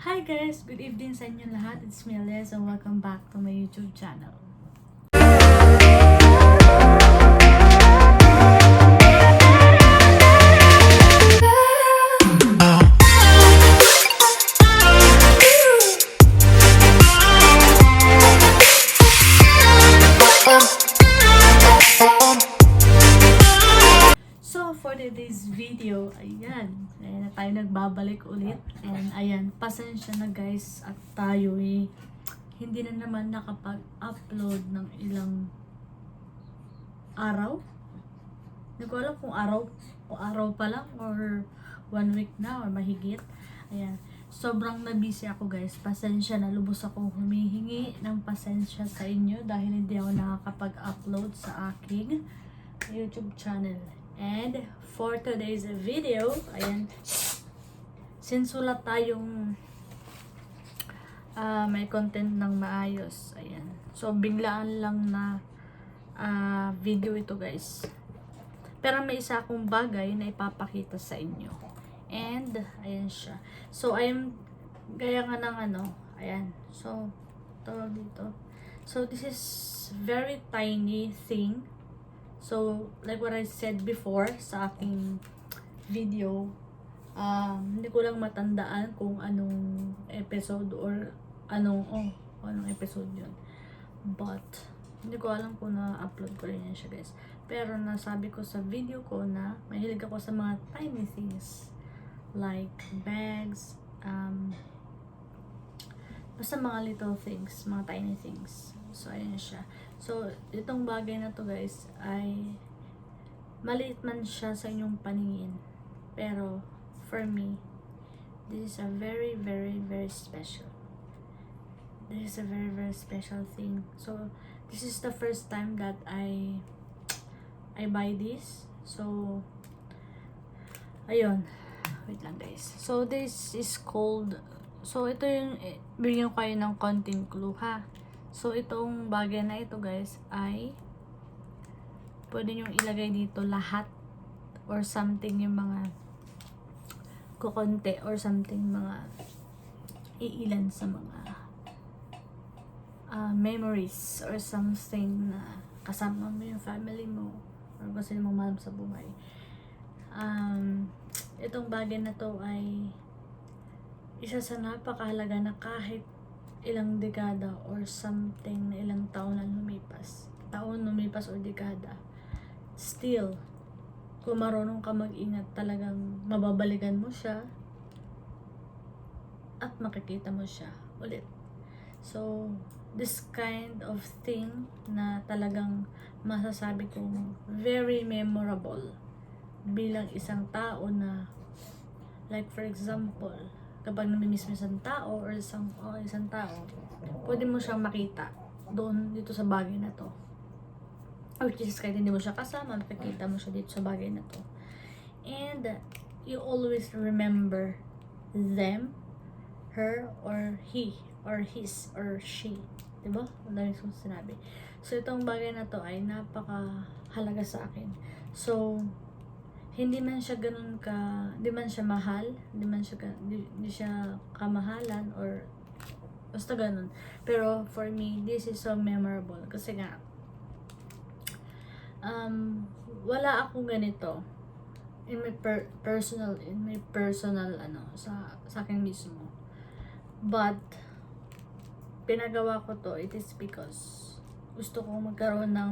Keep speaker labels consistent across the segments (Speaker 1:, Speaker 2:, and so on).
Speaker 1: Hi guys! Good evening sa inyo lahat. It's me, Alice, and welcome back to my YouTube channel. So, for today's video, ayan na tayo nagbabalik ulit. And ayan, pasensya na guys at tayo hindi na naman nakapag-upload ng ilang araw. Hindi ko alam kung araw pa lang or 1 week na or mahigit. Ayan, sobrang nabisi ako guys. Pasensya na, lubos ako humihingi ng pasensya sa inyo dahil hindi ako nakakapag-upload sa aking YouTube channel. And for today's video, ayan, since wala tayong may content ng maayos, ayan. So, biglaan lang na video ito guys. Pero may isa akong bagay na ipapakita sa inyo. And, ayan siya. So, gaya nga ng ayan. So, tawag dito. So, this is very tiny thing. So, like what I said before sa aking video, hindi ko lang matandaan kung anong episode or anong episode yun. But, hindi ko alam kung na-upload ko rin yan siya guys. Pero nasabi ko sa video ko na mahilig ako sa mga tiny things. Like bags, basta mga little things, mga tiny things. So, ayan siya. So, itong bagay na to guys ay maliit man siya sa inyong paningin. Pero, for me, this is a very, very, very special. This is a very, very special thing. So, this is the first time that I buy this. So, ayun. Wait lang guys. So, this is called, so ito yung, bigyan ko kayo ng konting clue ha. So, itong bagay na ito guys ay pwede nyo ilagay dito lahat or something, yung mga kukonte or something, mga iilan sa mga memories or something na kasama mo yung family mo or kung sino mong mahal sa buhay. Itong bagay na to ay isa sa napakahalaga na kahit ilang dekada or something na ilang taon na lumipas or dekada, still kung marunong ka mag-ingat, talagang mababalikan mo siya at makikita mo siya ulit. So, this kind of thing na talagang masasabi kong very memorable bilang isang tao na, like for example, kapag namimiss mo isang tao or isang tao, pwede mo siyang makita doon dito sa bagay na to. Which is kahit hindi mo siya kasama, makikita mo siya dito sa bagay na to. And you always remember them, her, or he, or his, or she. Diba? Ang dami kong sinabi. So, itong bagay na to ay napakahalaga sa akin. So, hindi man siya hindi man siya mahal, hindi siya kamahalan, or basta ganun. Pero for me, this is so memorable kasi nga wala akong ganito in my personal sa akin mismo. But pinagawa ko to, it is because gusto ko magkaroon ng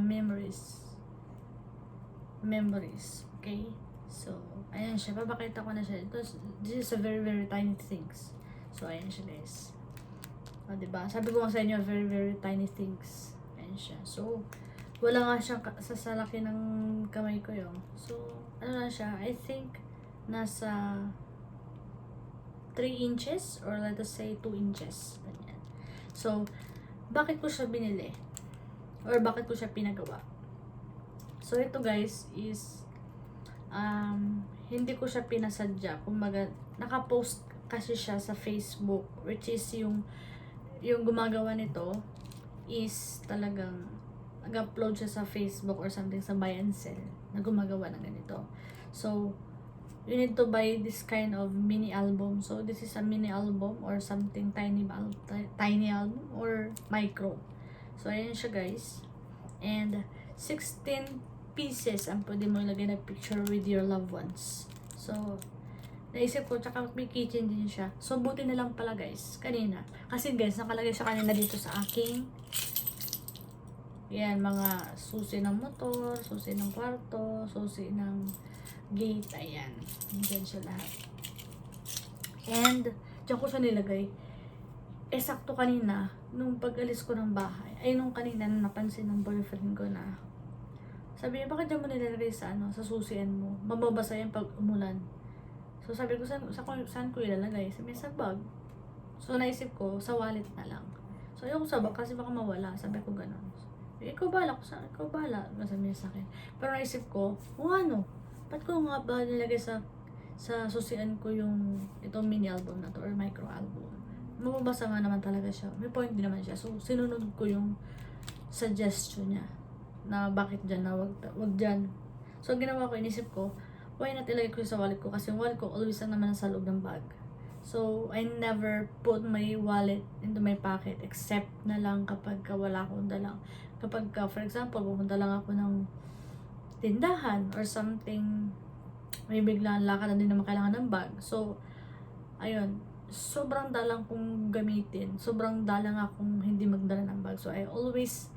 Speaker 1: memories, okay? So, ayan siya. Papakita ko na siya. This is a very, very tiny things. So, ayan siya guys. O, diba? Sabi ko nga sa inyo, very, very tiny things. Ayan siya. So, wala nga siyang sa laki ng kamay ko yun. So, ano lang siya? I think, nasa 3 inches or let us say 2 inches. Ganyan. So, bakit ko siya binili? Or bakit ko siya pinagawa? So, ito guys is hindi ko siya pinasadya. Kumbaga, nakapost kasi siya sa Facebook, which is yung gumagawa nito is talagang nag-upload siya sa Facebook or something, sa buy and sell na gumagawa ng ganito. So, you need to buy this kind of mini album. So this is a mini album or something tiny album or micro. So ayan siya guys. And 16 pieces ang pwede mo ilagay na picture with your loved ones. So naisip ko, tsaka may kitchen din siya. So buti na lang pala guys, kanina. Kasi guys, nakalagay siya kanina dito sa aking yan, mga susi ng motor, susi ng kwarto, susi ng gate, ayan. Diyan siya lahat. And, diyan ko siya nilagay. Eh, sakto kanina, nung pag-alis ko ng bahay, ay nung kanina, napansin ng boyfriend ko na, sabi niya, bakit diyan mo nilalagay sa sa susian mo? Mababasa yan pag umulan. So, sabi ko, saan ko ilalagay? Sabi niya, sa bag. So, naisip ko, sa wallet na lang. So, ayoko sa bag kasi baka mawala. Sabi ko, gano'n. Ikaw bahala, sabi niya sa akin. Pero naisip ko, ano, ba't ko nga ba nilagay sa susian ko yung itong mini album na to or micro album? Mababasa nga naman talaga siya. May point din naman siya. So, sinunod ko yung suggestion niya na bakit dyan, na wag dyan. So, ginawa ko, inisip ko, why not ilagay ko sa wallet ko? Kasi yung wallet ko always lang naman sa loob ng bag. So, I never put my wallet into my pocket except na lang kapag wala akong dalang. Kapag, for example, pupunta lang ako ng tindahan or something, may biglang lakad na din naman kailangan ng bag. So, ayun, sobrang dalang kong gamitin. Sobrang dalang akong hindi magdala ng bag. So, I always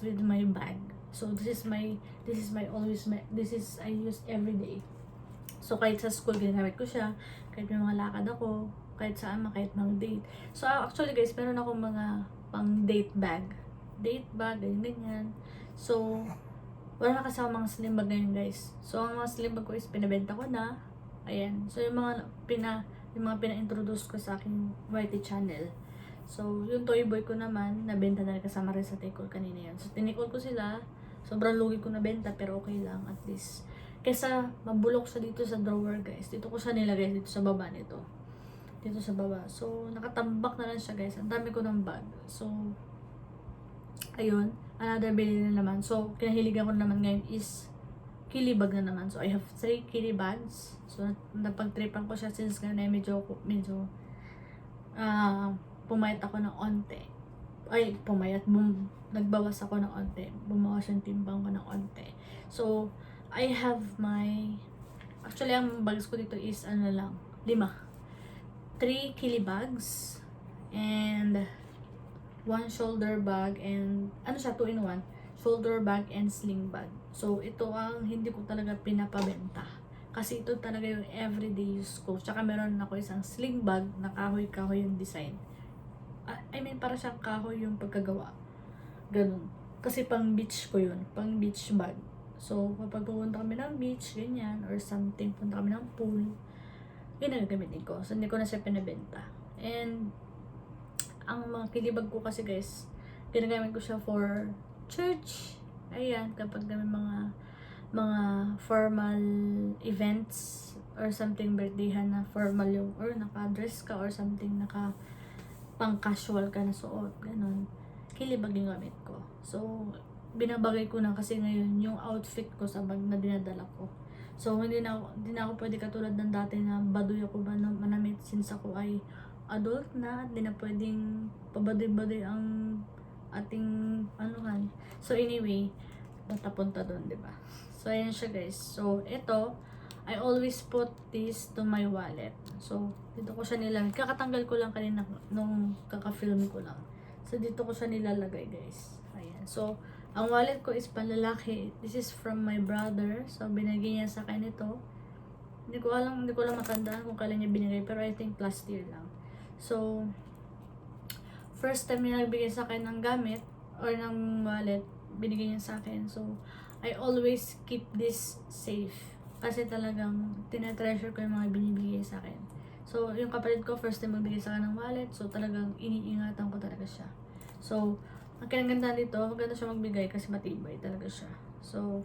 Speaker 1: with my bag. So, I use every day. So, kahit sa school, ginamit ko siya. Kahit may mga lakad ako, kahit saan, kahit mga date. So, actually guys, meron akong mga pang date bag, ganyan. So, wala na kasi ako mga slim bag ngayon guys. So, ang mga slim bag ko is pinabenta ko na. Ayan. So, yung mga pina-introduce ko sa aking YT channel. So, yung toy boy ko naman, nabenta na kasama rin sa take-all kanina yan. So, tinikol ko sila. Sobrang lugi ko nabenta, pero okay lang at least. Kesa mabulok siya dito sa drawer guys. Dito ko siya nilagay dito sa baba nito. Dito sa baba. So, nakatambak na lang siya guys. Ang dami ko ng bag. So, ayun. Another bili na naman. So, kinahiligan ko naman ngayon is kili bag na naman. So, I have 3 kili bags. So, napag-tripan ko siya since ngayon ay medyo pumayat ako ng onte. Ay, nagbawas ako ng onte. Bumawas yung timbang ko ng onte. So, I have actually, ang bags ko dito is 5. 3 kili bags and 1 shoulder bag and 2-in-1 shoulder bag and sling bag. So ito ang hindi ko talaga pinapabenta kasi ito talaga yung everyday use ko. Tsaka meron ako isang sling bag na kahoy-kahoy yung design. I mean, para siyang kahoy yung pagkagawa. Ganun. Kasi pang beach ko yun. Pang beach bag. So, kapag pupunta kami ng beach, ganyan, or something, punta kami ng pool, yun ang gagamitin ko. So, hindi ko na siya pinabenta. And, ang mga kilibag ko kasi guys, ginagamit ko siya for church. Ayan, kapag may mga formal events, or something, birthdayhan na formal yung, or naka-dress ka, or something, pang-casual ka na suot, ganun. Kilibag yung gamit ko. So, binabagay ko na kasi ngayon yung outfit ko sa bag na dinadala ko. So, hindi na ako pwede katulad ng dati na baduy ako ba manamit since ako ay adult na at hindi na pwedeng pabaduy-baduy ang ating anuhan. So, anyway, punta doon, di ba? So, ayan siya guys. So, ito, I always put this to my wallet. So, dito ko siya nilalagay. Kakatanggal ko lang kanina nung kaka-film ko lang. So, dito ko siya nilalagay guys. Ayan. So, ang wallet ko is panlalaki. This is from my brother. So, binigay niya sa akin ito. Hindi ko lang matandaan kung kailan niya binigay. Pero I think last year lang. So, first time niya nagbigay sa akin ng gamit or ng wallet, binigay niya sa akin. So, I always keep this safe. Kasi talagang tinatreasure ko yung mga binibigay sa akin. So, yung kapatid ko, first time magbigay sa akin ng wallet. So, talagang iniingatan ko talaga siya. So, ang kinaganda dito, maganda siya magbigay kasi matibay talaga siya. So,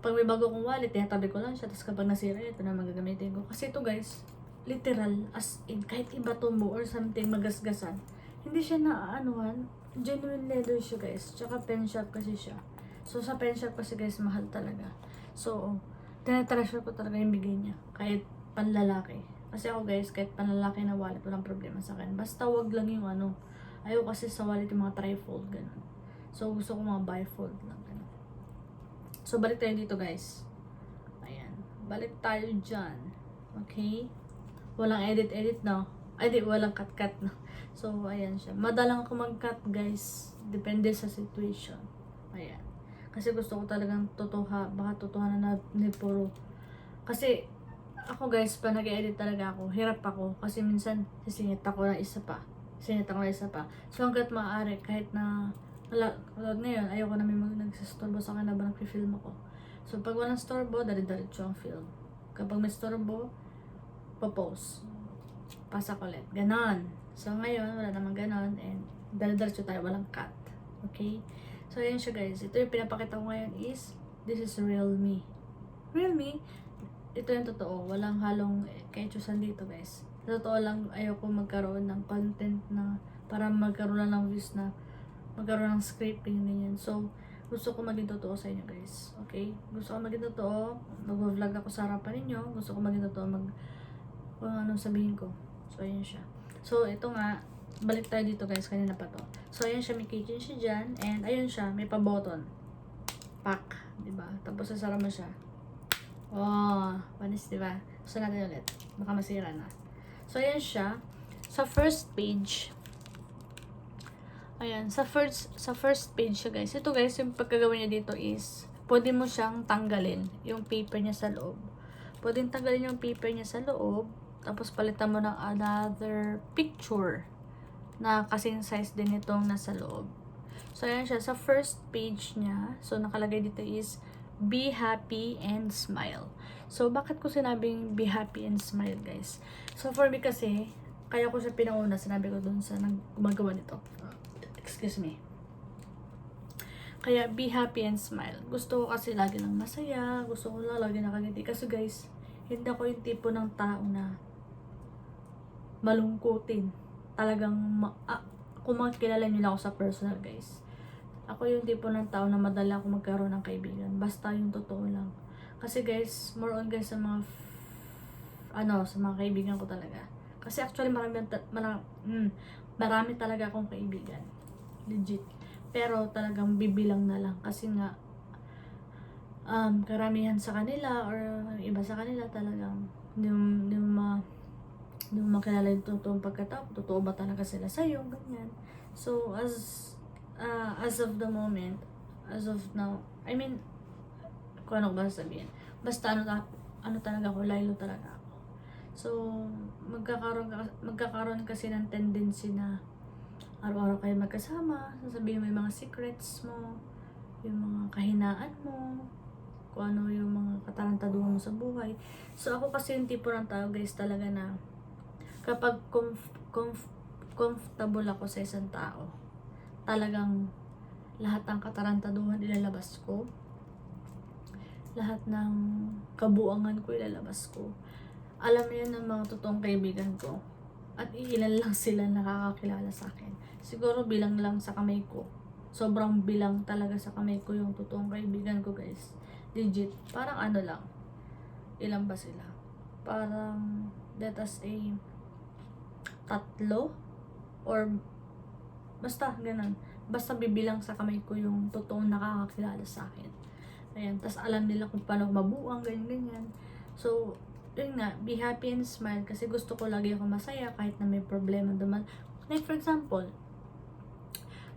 Speaker 1: pag may bago kong wallet, tinatabi ko lang siya. Tapos kapag nasira, ito na magagamitin ko. Kasi ito guys, literal, as in, kahit iba tumbo or something magasgasan, hindi siya naaanuhan. Genuine leather siya guys. Tsaka pen shop kasi siya. So, sa pen shop kasi guys, mahal talaga. So, tinatreasure ko talaga yung bigay niya. Kahit panlalaki. Kasi ako guys, kahit panlalaki na wallet, walang problema sa akin. Basta wag lang yung ano. Ayaw kasi sa wallet yung mga trifold, ganun. So, gusto ko mga bifold lang, ganun. So, balik tayo dito guys. Ayan. Balik tayo dyan. Okay? Walang edit-edit, no? Ay, di, walang cut-cut, no? So, ayan siya. Madalang ako mag-cut, guys. Depende sa situation. Ayan. Kasi gusto ko talagang baka totohanan na ni puro. Kasi, ako guys, pa nag-edit talaga ako, hirap ako. Kasi minsan, sisingit ako na isa pa. So, hanggat maaari, kahit na, ngayon, ayoko na may nagsistorbo sa akin na ba nag-film ako. So, pag walang storbo, dari-diretso ang film. Kapag may storbo, post. Pasak ulit. Ganon. So, ngayon, wala namang ganon. And, dala-diretso tayo. Walang cut. Okay? So, ayan siya guys. Ito yung pinapakita ko ngayon is, this is real me. Real me, ito yung totoo. Walang halong kechusan dito guys. Sa totoo lang, ayoko magkaroon ng content na, para magkaroon lang ng views na, magkaroon ng scripting ganyan. So, gusto ko maging totoo sa inyo guys. Okay? Gusto ko maging totoo. Mag-vlog ako sa harapan ninyo. Gusto ko maging totoo. Kung anong sabihin ko. So, ayan siya. So, ito nga, balik tayo dito guys, kanina pa to. So, ayan siya, may keychain siya dyan, and ayun siya, may pa-button. Pack, diba? Tapos, sasara mo siya. Oh, panis, diba? Gusto natin ulit. Baka masira na. So, ayan siya. Sa first page, ayan, sa first page siya guys. Ito guys, yung pagkagawin niya dito is, pwede mo siyang tanggalin yung paper niya sa loob. Pwedeng tanggalin yung paper niya sa loob, tapos palitan mo ng another picture na kasing size din itong nasa loob. So, ayan siya. Sa first page niya, so nakalagay dito is, be happy and smile. So, bakit ko sinabing be happy and smile, guys? So, for me kasi, kaya ko siya pinanguna, sinabi ko dun sa gumagawa nito. Excuse me. Kaya, be happy and smile. Gusto ko kasi lagi lang masaya. Gusto ko lang lagi nakangiti. Kasi guys, hindi ako yung tipo ng tao na malungkutin. Talagang, kung makikilala nyo lang ako sa personal guys. Ako yung tipo ng tao na madala ako magkaroon ng kaibigan. Basta yung totoo lang. Kasi guys, more on guys sa mga, sa mga kaibigan ko talaga. Kasi actually marami talaga akong kaibigan. Legit. Pero talagang bibilang na lang. Kasi nga, karamihan sa kanila or iba sa kanila talagang hindi mo makilala yung totoong pagkatao. Totoo ba talaga sila sa'yo? Ganyan. So, as of the moment, as of now, I mean, kung ano ba sabihin. Basta ano talaga ako, laylo talaga ako. So, magkakaroon kasi ng tendency na araw-araw kayo magkasama, sasabihin mo yung mga secrets mo, yung mga kahinaan mo, kung ano yung mga katarantaduhan mo sa buhay. So, ako kasi yung tipo ng tao guys talaga na kapag comfortable ako sa isang tao, talagang lahat ng katarantaduhan ilalabas ko. Lahat ng kabuangan ko ilalabas ko. Alam niyo ng mga totoong kaibigan ko. At ilan lang sila nakakakilala sa akin. Siguro bilang lang sa kamay ko. Sobrang bilang talaga sa kamay ko yung totoong kaibigan ko guys. Legit. Parang ano lang. Ilan ba sila? Parang let us say 3 or basta ganun. Basta bibilang sa kamay ko yung totoong nakakakilala sa akin. Ayan, tas alam nila kung paano mabuang, ganyan. So, yun nga, be happy and smile kasi gusto ko lagi ako masaya kahit na may problema duman. Like for example,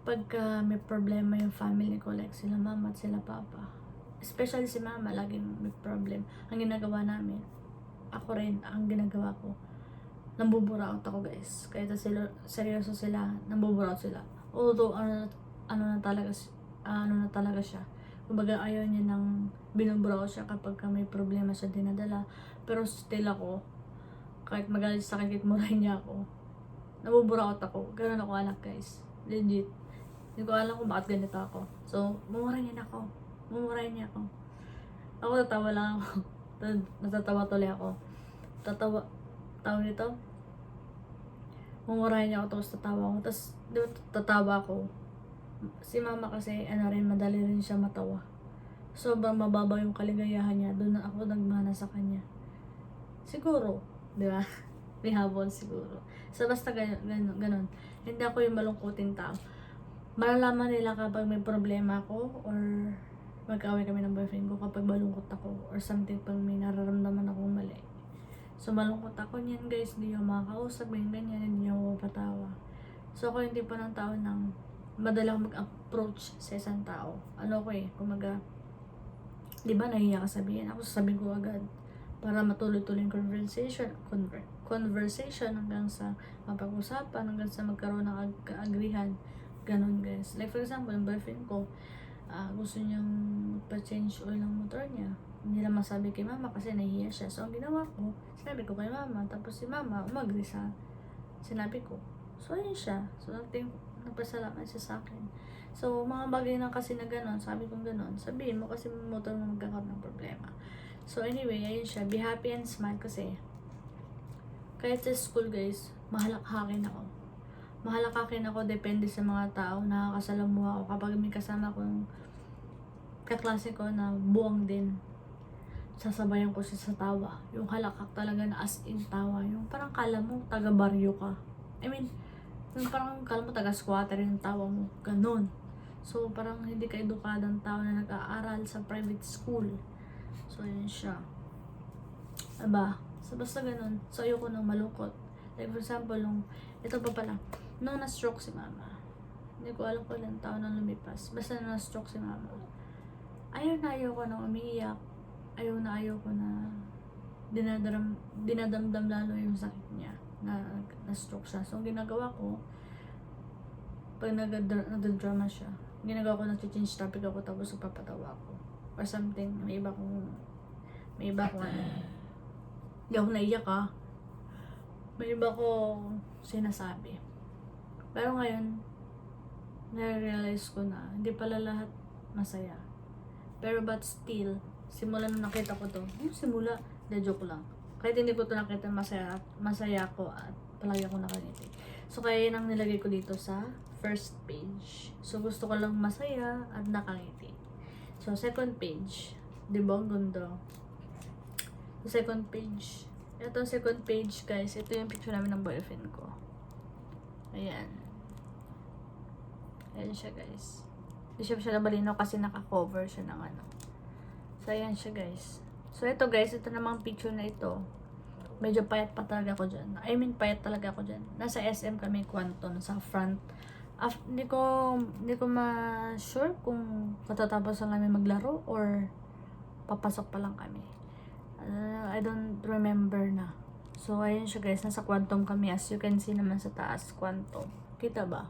Speaker 1: pagka may problema yung family ko, like sila mama at sila papa, especially si mama, laging may problem. Ang ginagawa namin, ako rin, ang ginagawa ko, nambuburaot ako guys. Kahit sila, seryoso sila, nambuburaot sila. Although, ano na talaga siya. Kumbaga, ayaw niya nang binuburaot siya kapag may problema siya dinadala. Pero still ako, kahit magalit sa akin, kahit murahin niya ako, nabuburaot ako. Ganun ako anak guys. Legit. Hindi ko alam kung bakit ganito ako. So, mumurahin niya ako. Ako tatawa lang ako. Natatawa tuloy ako. Tawag nito? Mumurahin niya ako, tapos tatawa ako. Tapos, tatawa ako. Si mama kasi, madali rin siya matawa. sobrang mababa yung kaligayahan niya, doon na ako nagmana sa kanya. Siguro, di ba? May habol siguro. So, basta ganun. Hindi ako yung malungkuting tao. Malalaman nila kapag may problema ako or mag-away kami ng boyfriend ko kapag malungkot ako or something pag may nararamdaman akong mali. So, malungkot ako niyan guys, hindi ako makakausap, ganyan, hindi ako mapatawa. So, ako hindi pa ng tao ng madala akong mag-approach sa isang tao. Ano ko kumaga, di ba nahiya ka sabihin? Ako sasabihin ko agad para matuloy-tuloy yung conversation hanggang sa mapag-usapan, hanggang sa magkaroon ng kaagrihan. Ganon guys. Like for example, yung boyfriend ko, gusto niyang pa-change oil ng motor niya. Hindi na masabi kay mama kasi nahihiya siya. So, ang ginawa ko, sinabi ko kay mama. Tapos si mama, umagri sa sinabi ko. So, ayun siya. So, nagpasalamat siya sa akin. So, mga bagay na kasi na gano'n, sabi kong gano'n, sabihin mo kasi motor mo magkakaroon ng problema. So, anyway, ayun siya. Be happy and smile kasi kahit sa school, guys, mahalakakin ako. Mahalakakin ako, depende sa mga tao. Nakakasalamuha ako kapag may kasama kong kaklase ko na buwang din. Sasabayan ko siya sa tawa. Yung halakak talaga na as in tawa. Yung parang kala mo, taga-baryo ka. I mean, yung parang kala mo taga-squatter yung tawa mo. Ganon. So, parang hindi ka edukadang tao na nag-aaral sa private school. So, yun siya. Aba, so basta ganon. So, ayoko nang malungkot. Like, for example, ito pa pala, nung na-stroke si mama, hindi ko alam kung ilang taon nang lumipas. Basta nung na-stroke si mama, ayaw ko nang umiiyak. Ayaw ko na dinadamdam lalo yung sakit niya na-stroke siya. So, ang ginagawa ko, pag nag-drama siya, ginagawa ko, nag-change topic ako tapos papatawa ko. Or something, may iba kong hindi ako naiyak may iba kong sinasabi. Pero ngayon, na-realize ko na, hindi pala lahat masaya. Pero but still, simula nung nakita ko to, simula, joke lang. Kahit hindi ko to nakita, masaya ako at palagi ako nakangiti. So, kaya yun ang nilagay ko dito sa first page. So, gusto ko lang masaya at nakangiti. So, second page, di ba ang ganda? So, second page. Ito second page, guys. Ito yung picture namin ng boyfriend ko. Ayan. Ayan siya, guys. Hindi siya nabalino kasi naka-cover siya ng ano. So, ayan siya, guys. So, ito, guys. Ito namang picture na ito. Medyo payat pa talaga ako dyan. I mean, payat talaga ako dyan. Nasa SM kami, Quantum, sa front. Hindi ko ma-sure kung katatapos lang kami maglaro or papasok pa lang kami. I don't remember na. So, ayun siya, guys. Nasa Quantum kami. As you can see naman sa taas, Quantum. Kita ba?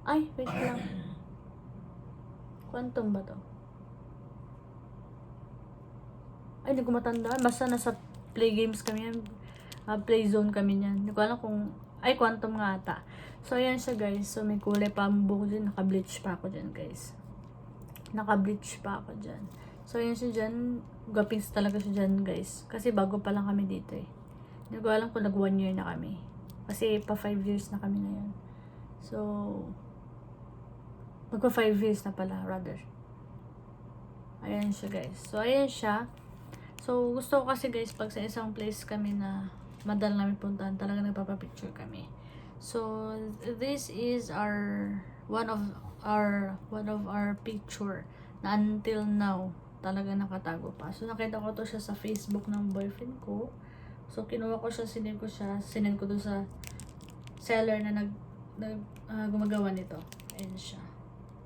Speaker 1: Ay, wait lang. Quantum ba to? Ay, hindi ko matandaan. Basta nasa play games kami yan. Play zone kami yan. Hindi ko alam kung... Ay, Quantum nga ata. So, ayan siya, guys. So, may kulay pa ang buhok dyan. Naka-bleach pa ako dyan, guys. Naka-bleach pa ako dyan. So, ayan siya dyan. Gapings talaga siya dyan, guys. Kasi bago pa lang kami dito eh. Hindi ko alam kung nag 1 year na kami. Kasi pa 5 years na kami ngayon. So, magpa 5 years na pala, rather. Ayan siya, guys. So, ayan siya. So, gusto ko kasi, guys, pag sa isang place kami na madal namin puntahan, talaga nagpapapicture kami. So, this is one of our picture na until now talaga nakatago pa. So, nakita ko to siya sa Facebook ng boyfriend ko. So, kinuha ko siya, sinend ko doon sa seller na gumagawa nito. Ayan siya.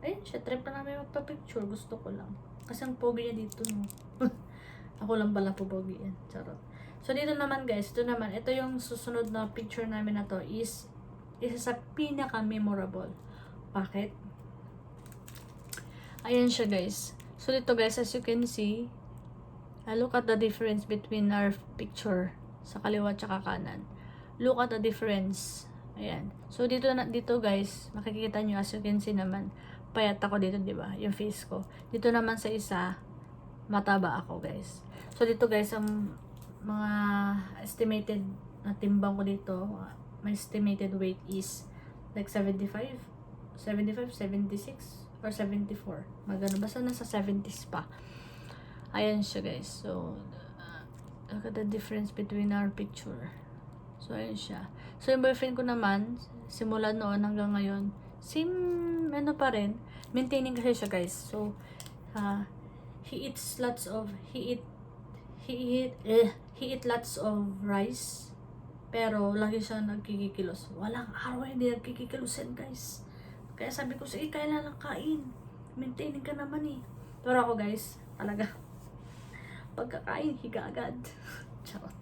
Speaker 1: Ayun siya, trip na namin magpa-picture. Gusto ko lang. Kasi ang pogi niya dito, no? Ako lang pala po pogi yan. Charot. So, dito naman, guys. Ito yung susunod na picture namin na to is isa sa pinaka-memorable. Bakit? Ayan siya, guys. So, dito, guys, as you can see, look at the difference between our picture sa kaliwa at kanan. Look at the difference. Ayan. So, dito guys, makikita nyo, as you can see naman, payat ako dito, di ba? Yung face ko. Dito naman sa isa, mataba ako, guys. So, dito, guys, ang mga estimated na timbang ko dito, my estimated weight is like 76. or 74. Magano, basta nasa 70s pa. Ayan siya guys. So, look at the difference between our picture. So, ayan siya. So, yung boyfriend ko naman, simula noon hanggang ngayon, same, ano pa rin, maintaining kasi siya guys. So, he eats lots of, he eat lots of rice. Pero, lagi siya nagkikikilos. Walang araw hindi nagkikikilos yan guys. Kaya sabi ko, sige, kailan lang kain. Maintaining ka naman eh. Pero ako guys, talaga, pagkakain, higa agad. Charot.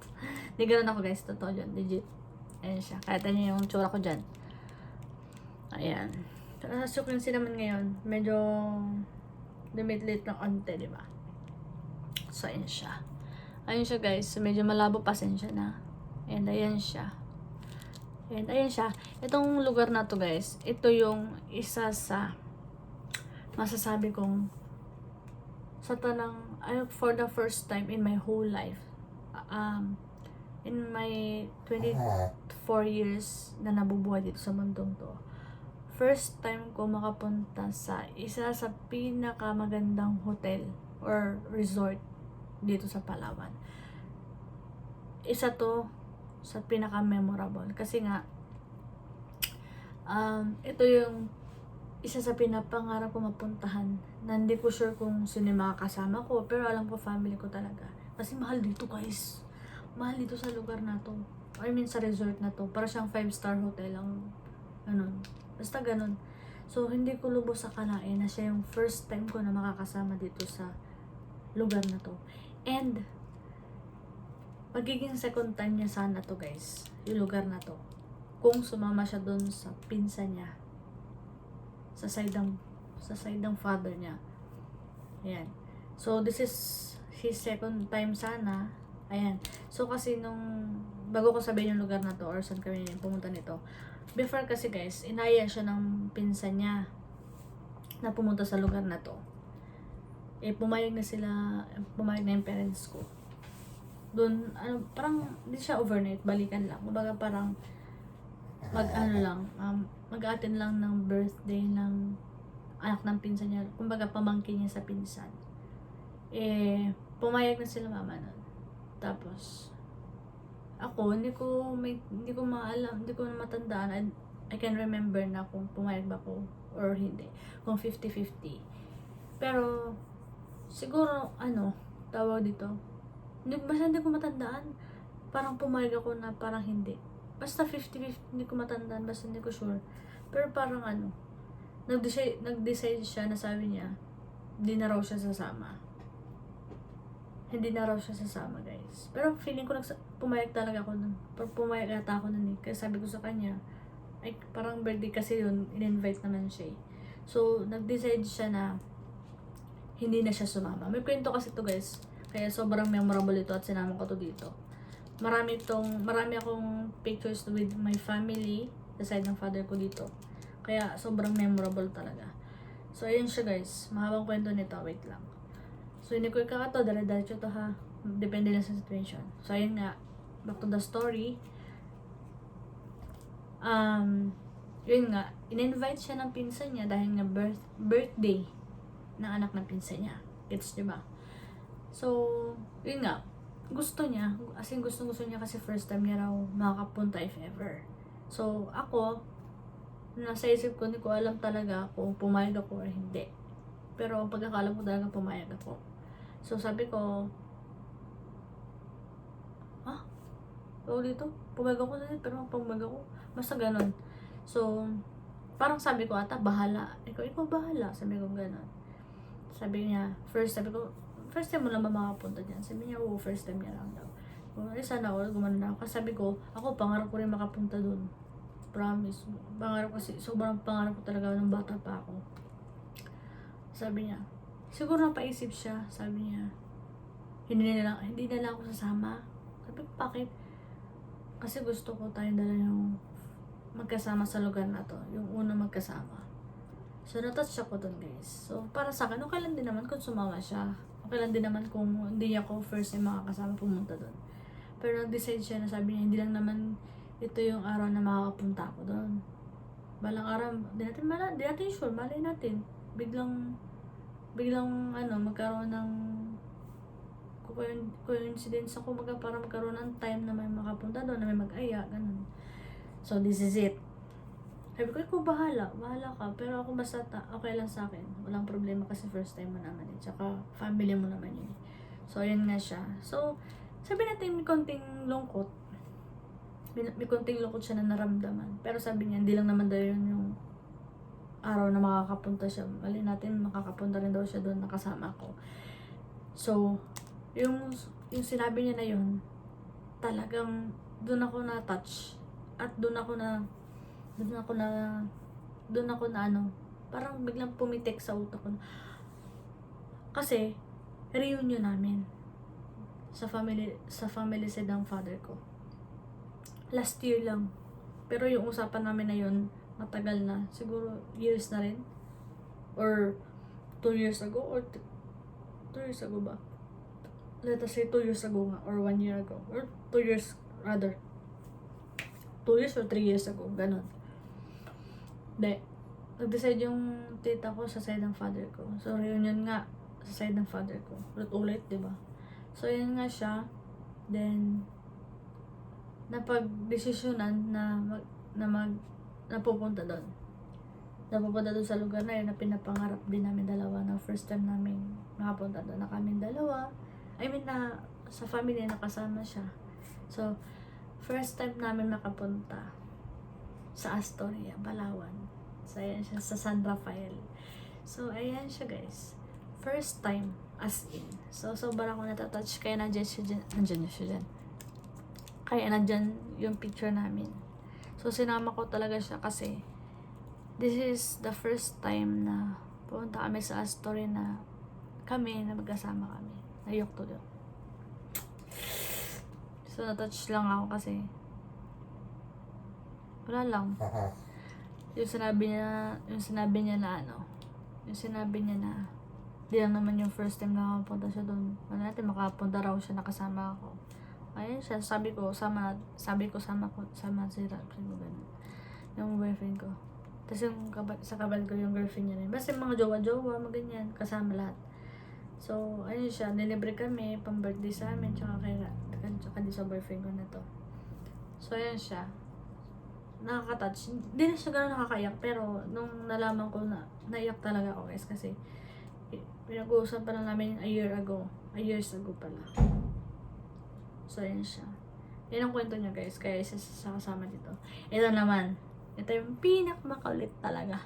Speaker 1: Hindi ganun ako guys, totoo yun, legit. Ayan siya. Kahit niyo yung tsura ko dyan. Ayan. Pero sa succulent naman ngayon, medyo limit-lit ng onte, di ba? So, ayan siya. Ayan siya guys. So, medyo malabo, pasensya na. And ayan siya. And ayan siya. Itong lugar na to guys, ito yung isa sa masasabi kong sa tanang, for the first time in my whole life, in my 24 years na nabubuhay dito sa mundong to, first time ko makapunta sa isa sa pinakamagandang hotel or resort dito sa Palawan. Isa to sa pinaka-memorable. Kasi nga, ito yung isa sa pinapangarap ko mapuntahan na hindi ko sure kung sino yung makakasama ko, pero alam ko family ko talaga. Kasi mahal dito guys. Mahal dito sa lugar na to. I mean sa resort na to. Para siyang 5-star hotel ang ganun. Basta ganun. So, hindi ko lubos akalain na siya yung first time ko na makakasama dito sa lugar na to. And, magiging second time niya sana to guys, yung lugar na to, kung sumama siya dun sa pinsan niya, sa side ng father niya. Ayan. So, this is his second time sana. Ayan. So, kasi bago ko sabihin yung lugar na to, or saan kami pumunta nito, before kasi guys, inaya siya ng pinsan niya na pumunta sa lugar na to. Pumayag na yung parents ko. Doon, parang hindi siya overnight, balikan lang. Kumbaga parang mag-attend lang ng birthday ng anak ng pinsan niya. Kumbaga pamangkin niya sa pinsan. Pumayag na sila mama nun. Tapos, ako, hindi ko maalam, hindi ko matandaan. I can remember na kung pumayag ba ko or hindi. Kung 50-50. Pero, siguro, tawag dito, basta hindi ko matandaan. Parang pumayag ako na parang hindi. Basta 50-50, hindi ko matandaan. Basta hindi ko sure. Pero parang nag-decide siya na sabi niya, hindi na raw siya sasama. Hindi na raw siya sasama guys. Pero feeling ko pumayag talaga ako nun. Pumayag ata ako nun eh. Kaya sabi ko sa kanya, parang birthday kasi yun, in-invite naman siya eh. So, nag-decide siya na hindi na siya sumama. May kwento kasi to guys. Kaya sobrang memorable ito at sinama ko to dito. Marami akong pictures with my family, sa side ng father ko dito. Kaya sobrang memorable talaga. So ayun siya guys, mahabang kwento nito, wait lang. So hindi ko ikakato, dala-diretso to ha. Depende lang sa situation. So ayun nga, back to the story. Yun nga, in-invite siya ng pinsan niya dahil nga birthday ng anak ng pinsan niya. Gets diba? So, yun nga, gusto niya, as in gusto niya kasi first time niya raw makakapunta if ever. So, ako, nasa isip ko, hindi ko alam talaga kung pumayag ako or hindi. Pero, ang pagkakalam ko talaga pumayag ako. So, sabi ko, dito, pumayag ako na pero pumayag ako. Basta ganun. So, parang sabi ko ata, bahala. Ikaw bahala. Sabi ko ganun. Sabi niya, first time mo lang ba makapunta dyan? Sabi niya, first time niya lang daw. Sana ako, gumano na ako. Kasi sabi ko, ako, pangarap ko rin makapunta dun. Promise. Pangarap kasi, sobrang pangarap ko talaga nung bata pa ako. Sabi niya, siguro napaisip siya. Sabi niya, hindi na lang ako sasama. Sabi ko, bakit? Kasi gusto ko tayong dala yung magkasama sa lugar na to. Yung una magkasama. So, natouch ako dun guys. So, para sa akin, okay lang din naman kung sumama siya. Okay lang din naman kung hindi ako first time makakasama pumunta doon. Pero nag-decide siya na sabi niya, hindi lang naman ito yung araw na makakapunta ako doon. Balang araw, di natin sure, malay natin. biglang magkaroon ng coincidence ako, para magkaroon ng time na may makapunta doon, na may mag-aya, ganun. So, this is it. Sabi ko, ikaw bahala ka, pero ako basta okay lang sa akin, walang problema kasi first time mo naman eh, tsaka family mo naman yun. So, ayun nga siya. So, sabi natin may konting lungkot, siya na naramdaman, pero sabi niya, hindi lang naman daw yun yung araw na makakapunta siya, mali natin, makakapunta rin daw siya doon, nakasama ko. So, yung sinabi niya na yun, talagang doon ako na touch, at doon ako na parang biglang pumitik sa utak ko. Kasi reunion namin sa family side ng father ko. Last year lang. Pero yung usapan namin na yun, matagal na. Siguro years na rin. Or 2 years ago. Or 2 years ago ba? Let us say 2 years ago nga. Or 1 year ago. Or 2 years rather. 2 years or 3 years ago. Ganon. Nag-decide yung tita ko sa side ng father ko. So, reunion nga sa side ng father ko. Ulit, diba? So, yun nga siya. Then, napag-desisyonan na pupunta doon. Napupunta doon sa lugar na yun, na pinapangarap din namin dalawa, na first time namin makapunta doon na kaming dalawa. I mean, na sa family nakasama siya. So, first time namin makapunta sa Astoria, Palawan. So, ayan siya, sa San Rafael. So, ayan siya guys. First time, as in. So, sobrang ako natatouch. Kaya nandiyan siya dyan. Kaya nandyan yung picture namin. So, sinama ko talaga siya kasi this is the first time na pumunta kami sa Astoria na magkasama kami. Ayok to doon. So, natouch lang ako kasi wala lang. Yung sinabi niya na di lang naman yung first time na makapunta siya doon. Wala natin, makapunta raw siya, nakasama ako. Ayun siya, sabi ko sama si Rap, yung boyfriend ko. Tapos sa kabal ko yung girlfriend niya rin. Basta mga jowa-jowa, ganyan, kasama lahat. So, ayun siya, nilibre kami, pang birthday sa amin, tsaka di sa boyfriend ko na to. So, ayun siya. Nakaka-touch. Hindi na siya gano'n nakakaiyak, pero nung nalaman ko na naiyak talaga ako guys, kasi pinag-uusapan pa lang namin years ago pala. So, ayan siya. Yan ang kwento niya guys, kaya isa sa kasama dito. Ito naman, ito yung pinakamakaulit talaga.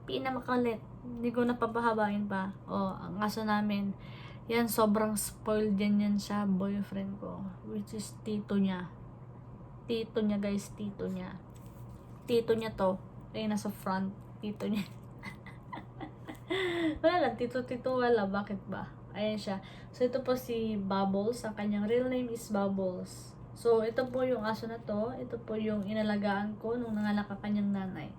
Speaker 1: Pinakamakaulit. Hindi ko napapahabain pa. Ang aso namin, yan, sobrang spoiled yan siya, boyfriend ko, which is tito niya guys, tito niya to, kaya nasa front, tito niya. Wala lang, tito wala, bakit ba? Ayan siya. So, ito po si Bubbles, ang kanyang real name is Bubbles. So, ito po yung aso na to, ito po yung inalagaan ko nung nanganak ang kanyang nanay.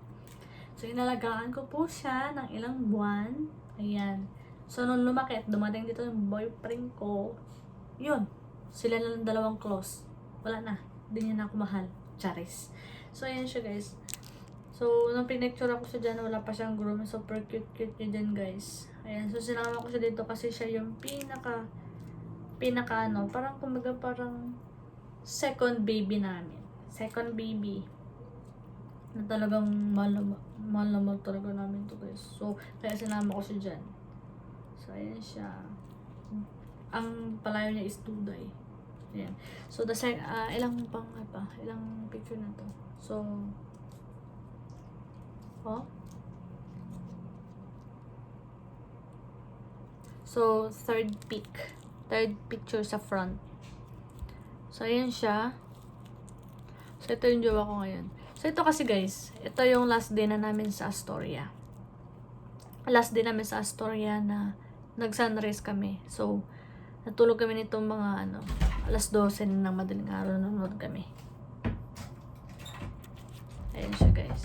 Speaker 1: So, inalagaan ko po siya ng ilang buwan, ayan. So, nung lumaki at dumating dito yung boyfriend ko, yun, sila na lang dalawang close, wala na. Hindi niya na ako mahal. Charis. So, ayan siya guys. So, nung pinicture ako siya dyan, wala pa siyang groom. Super cute niya dyan guys. Ayan. So, sinama ko siya dito kasi siya yung parang second baby namin. Second baby. Na talagang mahal talaga namin to guys. So, kaya sinama ko siya dyan. So, ayan siya. Ang palayo niya is Tuday. Ayan. So, ilang picture na to. So, third picture sa front. So, ayan siya. So, ito yung jowa ko ngayon. So, ito kasi guys, ito yung last day na namin sa Astoria. Last day namin sa Astoria na nag-sunrise kami. So, natulog kami nitong mga 12:00 ng madaling araw, nanonood kami. Ayan siya guys.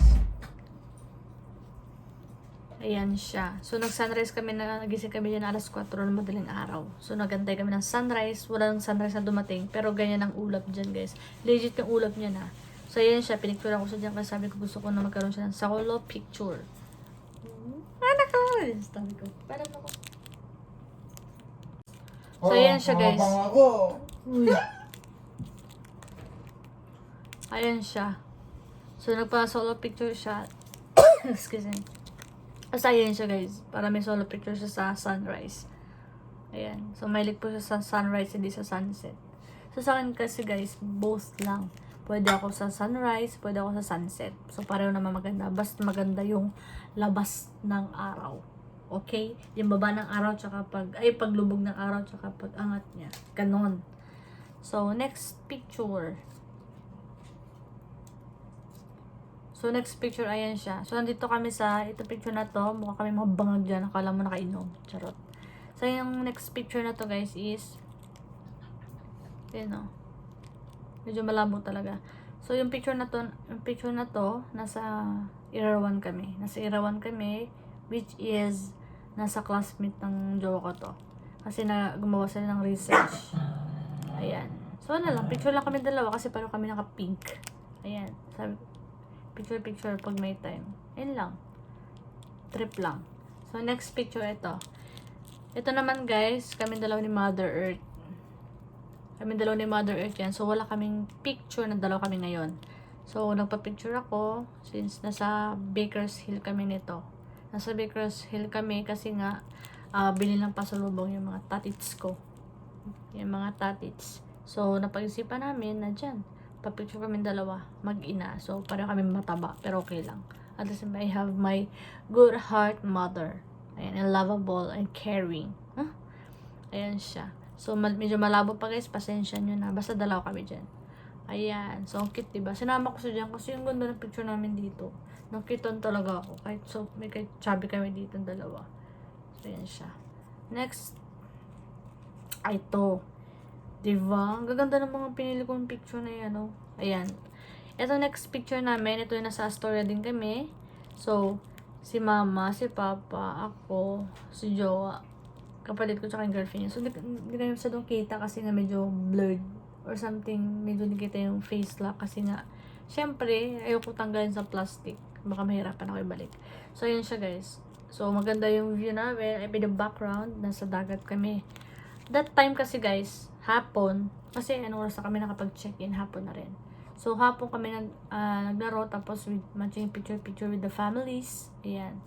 Speaker 1: Ayan siya. So, nag-sunrise kami, nagising kami dyan 4:00 ng madaling araw. So, nagantay kami ng sunrise. Walang sunrise na dumating, pero ganyan ang ulap dyan guys. Legit yung ulap niya na. So, ayan siya. Pinicture ko siya dyan kasi sabi ko gusto ko na magkaroon siya ng solo picture. din sa tabi ko. Parang ako. So, ayan siya, guys. Uy. Ayan siya. So, nagpa-solo picture siya. Excuse me. Kasi ayan siya, guys. Para may solo picture siya sa sunrise. Ayan. So, mahilig po siya sa sunrise, hindi sa sunset. So, sa akin kasi, guys, both lang. Pwede ako sa sunrise, pwede ako sa sunset. So, pareho naman maganda. Basta maganda yung labas ng araw. Okay? Yung baba ng araw, tsaka paglubog ng araw, tsaka pag-angat niya. Ganon. So, next picture. So, next picture, ayan siya. So, nandito kami sa, ito picture na to, mukha kami mga bangag dyan, akala mo nakainom. Charot. So, yung next picture na to, guys, is, yun o. Medyo malabo talaga. So, yung picture na to, nasa Irawan kami. Nasa Irawan kami, which is, nasa classmate ng jowa ko to. Kasi gumawa sila ng research. Ayan. So, ano lang, picture lang kami dalawa kasi parang kami naka-pink. Ayan. Sabi, picture pag may time. Ayan lang. Trip lang. So, next picture ito. Ito naman, guys, kami dalawa ni Mother Earth. Kami dalawa ni Mother Earth yan. So, wala kaming picture na dalawa kami ngayon. So, nagpa-picture ako since nasa Baker's Hill kami nito. Nasa Baker's Hill kami kasi nga bilhin lang pasalubong yung mga tatits ko. Yung mga tatits. So, napag-isipan namin na dyan. Pa-picture kami dalawa. Mag-ina. So, pareho kami mataba. Pero okay lang. At the same time, I have my good heart mother. Ayan, and lovable and caring. Huh? Ayan siya. So, medyo malabo pa guys. Pasensya nyo na. Basta dalaw kami dyan. Ayan. So, cute diba? Sinama ko siya dyan kasi yung ganda ng picture namin dito. Nakitan talaga ako. Kahit chubby kami dito dalawa. So, ayan siya. Next. Ay, ito. Diba? Ang gaganda ng mga pinili kong picture na yan, oh. Ayan. Ito next picture namin. Ito yung nasa Astoria din kami. So, si mama, si papa, ako, si jowa, kapalit ko tsaka yung girlfriend niya. So, hindi kami masyadong kita kasi nga medyo blurred or something. Medyo hindi kita yung face lock kasi nga, syempre, ayoko tanggalin sa plastic. Baka mahirapan ako ibalik. So, yun siya guys. So, maganda yung view namin. I made the background. Nasa dagat kami. That time kasi guys, hapon, kasi anong oras na kami nakapag-check-in, hapon na rin. So, hapon kami naglaro, tapos matching picture with the families. Ayan.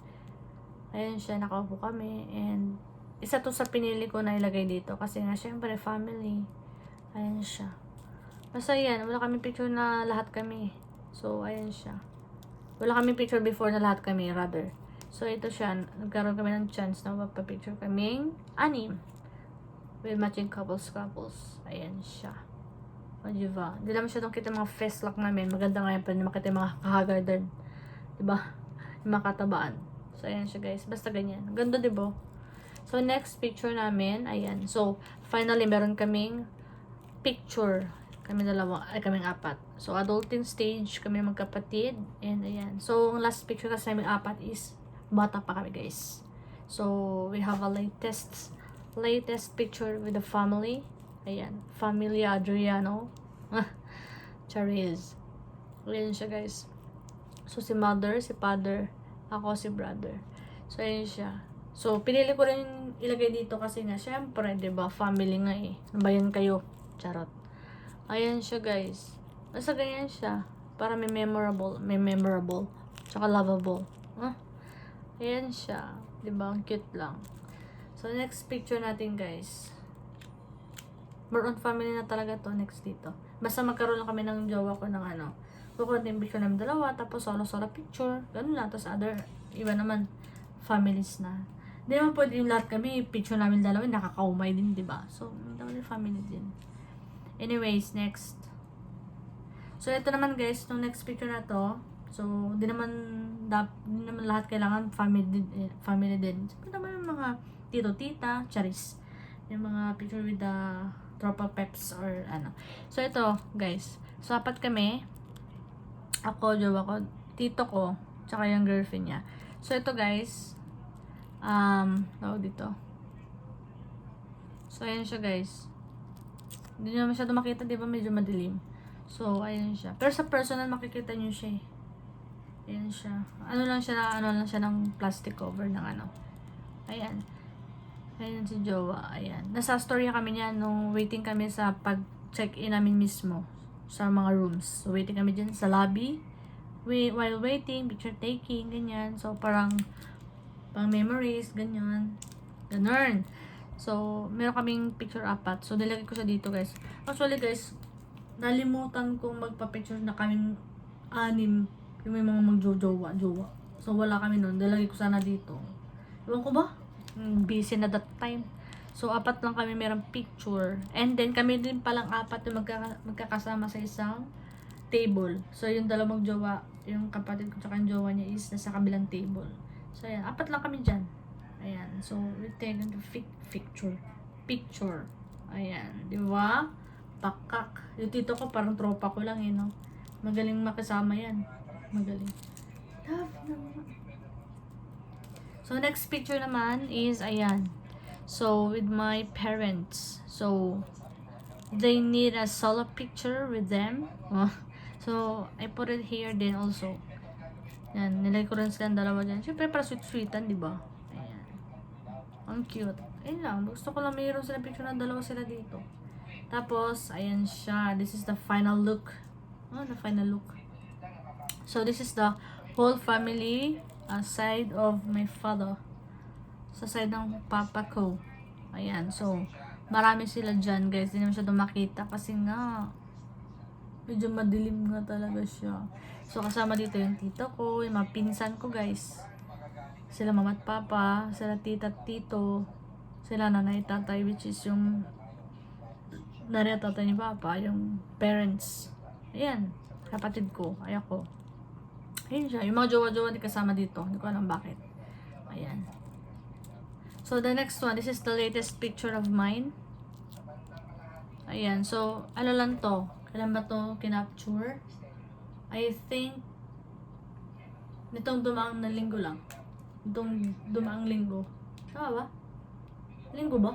Speaker 1: Ayan siya, nakaupo kami. And, isa to sa pinili ko na ilagay dito. Kasi nga, syempre, family. Ayan siya. Basta yan, wala kami picture na lahat kami. So, ayan siya. Wala kami picture before na lahat kami, rather. So, ito siya. Nagkaroon kami ng chance na mapapicture kaming 6. With matching couples. Ayan siya. O, diba? Hindi naman siya doon kita mga face lock namin. Maganda nga yan pa makita yung mga kahagarden. Diba? Yung mga katabaan. So, ayan siya guys. Basta ganyan. Ganda, diba? So, next picture namin. Ayan. So, finally, meron kaming picture. Kami kaming 4. So, adulting stage, kami magkapatid. And, ayan. So, ang last picture kasi namin 4 is bata pa kami, guys. So, we have a latest picture with the family. Ayan. Familia Adriano. Chariz. Ayan siya, guys. So, si mother, si father, ako si brother. So, ayan siya. So, pinili ko rin ilagay dito kasi nga, syempre, diba, family nga eh. Nabayan kayo. Charot. Ayan siya, guys. Nasa ganyan siya. Para may memorable. Tsaka lovable. Ayan siya. Diba? Ang cute lang. So, next picture natin, guys. More on family na talaga to. Next dito. Basta magkaroon lang kami ng jowa ko ng kukunting picture namin dalawa. Tapos, solo picture. Ganun lang. Tapos, iba naman, families na. Hindi naman pwede yung lahat kami, picture namin dalawa, nakakaumay din, diba? So, family din. Anyways, next. So, ito naman guys, itong next picture na to. So, di naman lahat kailangan family din. So, naman yung mga tito-tita, charis. Yung mga picture with the tropa peps or ano. So, ito guys. So, 4 kami. Ako, jowa ko, tito ko, tsaka yung girlfriend niya. So, ito guys. Tawag dito. So, ayan siya guys. Hindi nyo masyado makita, di ba? Medyo madilim. So, ayan siya. Pero sa personal, makikita nyo siya eh. Ayan siya. Ano lang siya ng plastic cover ng Ayan. Ayan si Jowa. Ayan. Nasa story kami niya nung waiting kami sa pag-check-in namin mismo sa mga rooms. So, waiting kami dyan sa lobby. While waiting, picture taking, ganyan. So, parang pang memories, ganyan. Ganun. So, meron kaming picture apat. So, nilagay ko siya dito, guys. Actually, guys, nalimutan kong magpa-picture na kaming 6. Yung may mga magjojowa, jowa. So, wala kami nun. Nilagay ko sana dito. Ewan ko ba? Busy na that time. So, 4 lang kami merong picture. And then, kami din palang 4 yung magkakasama sa isang table. So, yung dalawang jowa, yung kapatid ko tsaka yung jowa niya is nasa kabilang table. So, ayan. 4 lang kami dyan. Ayan. So, we take the picture. Ayan. Di ba? Pakak. Yung tito ko, parang tropa ko lang no? Magaling makasama yan. Magaling. Love naman. So, next picture naman is, ayan. So, with my parents. So, they need a solo picture with them. So, I put it here din also. Yan, nilagay ko rin silang dalawa dyan. Siyempre, para sweet-sweetan, di ba? Ayan. Ang cute. Ayun lang. Gusto ko lang mayroon sila picture na dalawa sila dito. Tapos, ayan siya. This is the final look. Oh, the final look. So, this is the whole family side of my father. Sa side ng papa ko. Ayan. So, marami sila dyan, guys. Hindi naman siya makita kasi nga medyo madilim nga talaga siya. So, kasama dito yung tito ko, yung mga pinsan ko, guys. Sila mama at papa, sila tita at tito, sila nanay at tatay, which is yung nanay at tatay ni papa, yung parents. Ayan, kapatid ko, ay ako. Ayan siya, yung mga jowa-jowa di kasama dito. Hindi ko alam bakit. Ayan. So, the next one, this is the latest picture of mine. Ayan, so, ano lang to? Kailan ba to kinapture? I think, nitong dumaang na linggo lang. Nitong dumaang linggo. Tama ba? Linggo ba?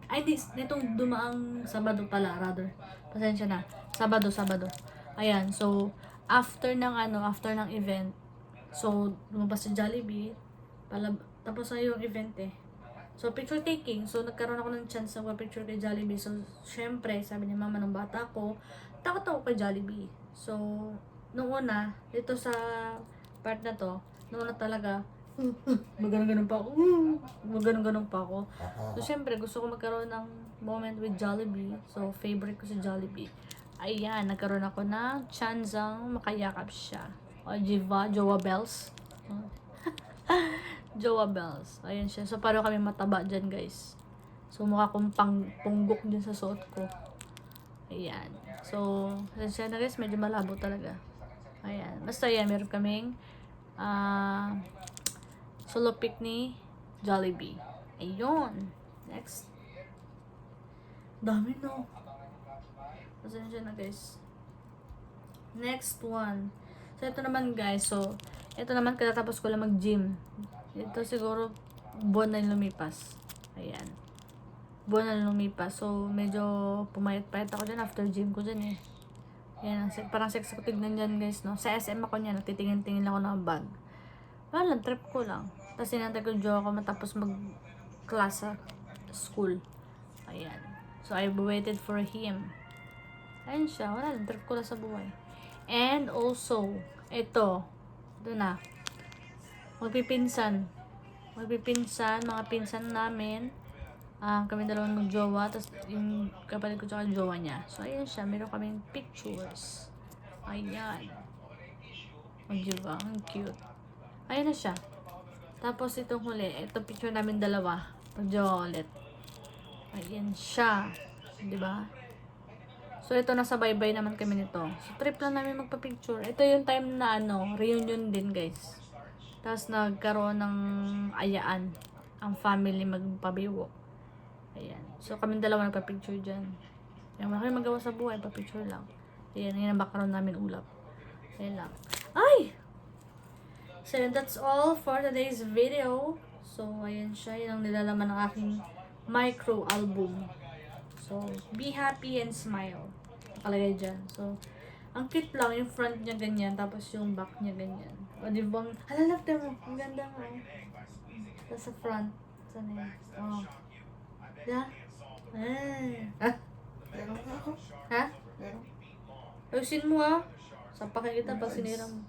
Speaker 1: Ay, nitong dumaang Sabado pala, rather. Pasensya na. Sabado. Ayan, so, after ng event, so, lumabas si Jollibee, tapos na yung event So, picture taking. So, nagkaroon ako ng chance na picture kay Jollibee. So, syempre, sabi ni mama ng bata ko, takot ako kay Jollibee. So, nung una, dito sa part na to, nung una talaga, maganon-ganon pa ako. Maganon-ganon pa ako. So, syempre, gusto ko magkaroon ng moment with Jollibee. So, favorite ko si Jollibee. Ayan, nagkaroon ako ng chance ang makayakap siya. O, Jowa Bells. Jowa Bells. Ayan siya. So, pareho kami mataba dyan, guys. So, mukha kong punggok din sa suot ko. Ayan. So, siya na guys, medyo malabo talaga. Ayan. Basta yan, meron kaming solo pic ni Jollibee. Ayun. Next. Dami no. Pasensya na guys. Next one. So, ito naman guys. So, ito naman katatapos ko lang mag-gym. Ito siguro buwan na lumipas. Ayan. Buwan na lumipas. So, medyo pumayat-payat ako dyan after gym ko dyan Ayan. Parang sexy ko tignan dyan guys, no? Sa SM ako niyan. Natitingin-tingin lang ako ng bag. Wala, trip ko lang. Tapos sinantay ko yung ako matapos mag-class sa school. Ayan. So, I waited for him. Ayan siya. Wala lang. Trip ko lang sa buhay. And also, ito na. Magpipinsan, mga pinsan namin. Kami dalawang magjowa, tapos yung kapatid ko tsaka yung jowa niya. So, ayan siya. Meron kaming pictures. Ayan. Magjowa. Ang cute. Ayan na siya. Tapos, itong huli. Ito picture namin dalawa. Magjowa ulit. Ayan siya. Diba? So, ito nasa bye-bye naman kami nito. So, trip lang namin magpa-picture. Ito yung time na reunion din, guys. Tapos, nagkaroon ng ayaan ang family magpabiwo. Ayan. So, kami dalawa nagpa-picture dyan. Ayan, wala kami magawa sa buhay. Pa-picture lang. Ayan, yung background namin ulap. Ayan lang. Ay! So, that's all for today's video. So, ayan siya. Yan ang nilalaman ng aking micro album. So, be happy and smile. Nakalagay dyan. So, ang cute lang. Yung front niya ganyan. Tapos yung back niya ganyan. O, di ba? Halalap mo. Ang ganda nga. Tapos sa front. Saan na yun? Oh. Yeah? Eh. Ah?
Speaker 2: Meron nga ako.
Speaker 1: Ha?
Speaker 2: Meron.
Speaker 1: Ayusin mo ah. Sapakin kita pag sinira mo.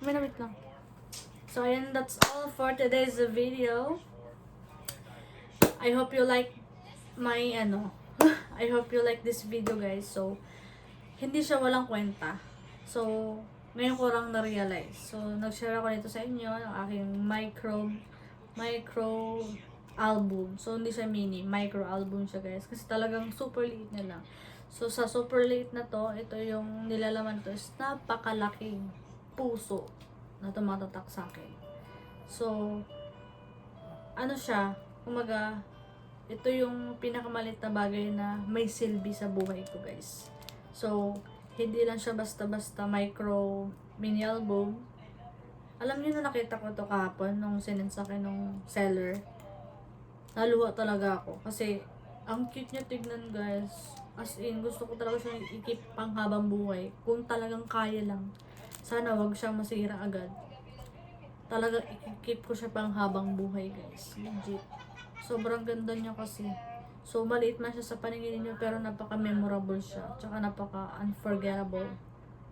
Speaker 1: Wait lang. So, ayan, that's all for today's video. I hope you like my, I hope you like this video, guys. So, hindi siya walang kwenta. So, ngayon ko lang na-realize. So, nag-share ako nito sa inyo, ang aking micro album. So, hindi siya mini, micro album siya, guys. Kasi talagang super liit na lang. So, sa super liit na to, ito yung nilalaman to is napakalaking puso na tumatatak sa akin. So, ano siya, kumaga, ito yung pinakamalit na bagay na may silbi sa buhay ko, guys. So, hindi lang siya basta-basta micro mini album. Alam niyo na nakita ko to kahapon nung sinend sa akin nung seller. Naluha talaga ako. Kasi, ang cute niya tignan, guys. As in, gusto ko talaga siyang i-keep pang habang buhay. Kung talagang kaya lang. Sana wag siyang masira agad. Talaga i-keep ko siya pang habang buhay, guys. Legit. Sobrang ganda niya kasi. So, maliit man siya sa paningin niyo pero napaka-memorable siya. Tsaka napaka-unforgettable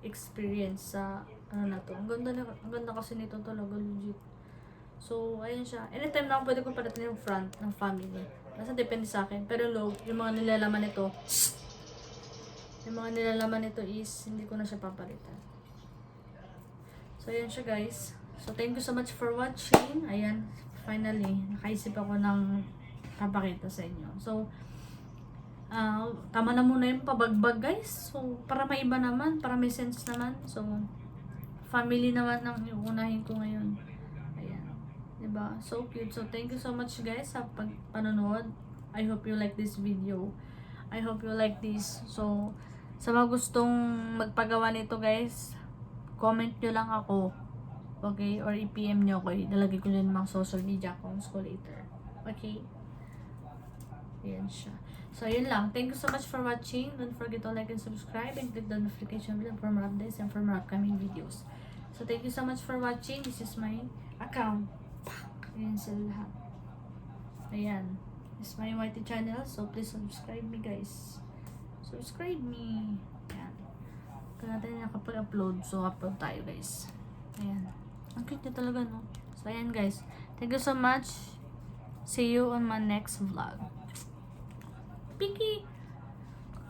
Speaker 1: experience sa ano na to. Ang ganda kasi nito talaga, legit. So, ayun siya. Anytime na ako pwede ko palitan yung front ng family. Basta depende sa akin. Pero low, yung mga nilalaman nito, is hindi ko na siya papalitan. So, ayun siya, guys. So, thank you so much for watching. Ayan, finally, nakaisip ako ng papakita sa inyo. So, tama na muna yung pabagbag, guys. So, para maiba naman, para may sense naman. So, family naman ang iuunahin ko ngayon. Ayan. Diba? So cute. So, thank you so much, guys, sa panonood. I hope you like this video. I hope you like this. So, sa mga gustong magpagawa nito, guys, comment nyo lang ako. Okay? Or i-PM nyo ako. Nalagay ko yun mga social media accounts ko later. Okay? Ayan siya. So, yun lang. Thank you so much for watching. Don't forget to like and subscribe and click the notification bell for more updates and for more upcoming videos. So, thank you so much for watching. This is my account. Ayan sila lahat. Ayan. This is my YT channel. So, please subscribe me, guys. Subscribe me. Ayan. Kaya natin nakapag-upload. So, upload tayo, guys. Ayan. Ang cute niya talaga, no? So, ayan, guys. Thank you so much. See you on my next vlog. Piki!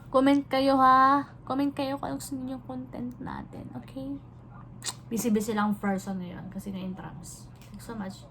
Speaker 1: Comment kayo, ha? Comment kayo kung gusto niyo yung content natin. Okay? Busy-busy lang first ano yun. Kasi nga intrams. Thank you so much.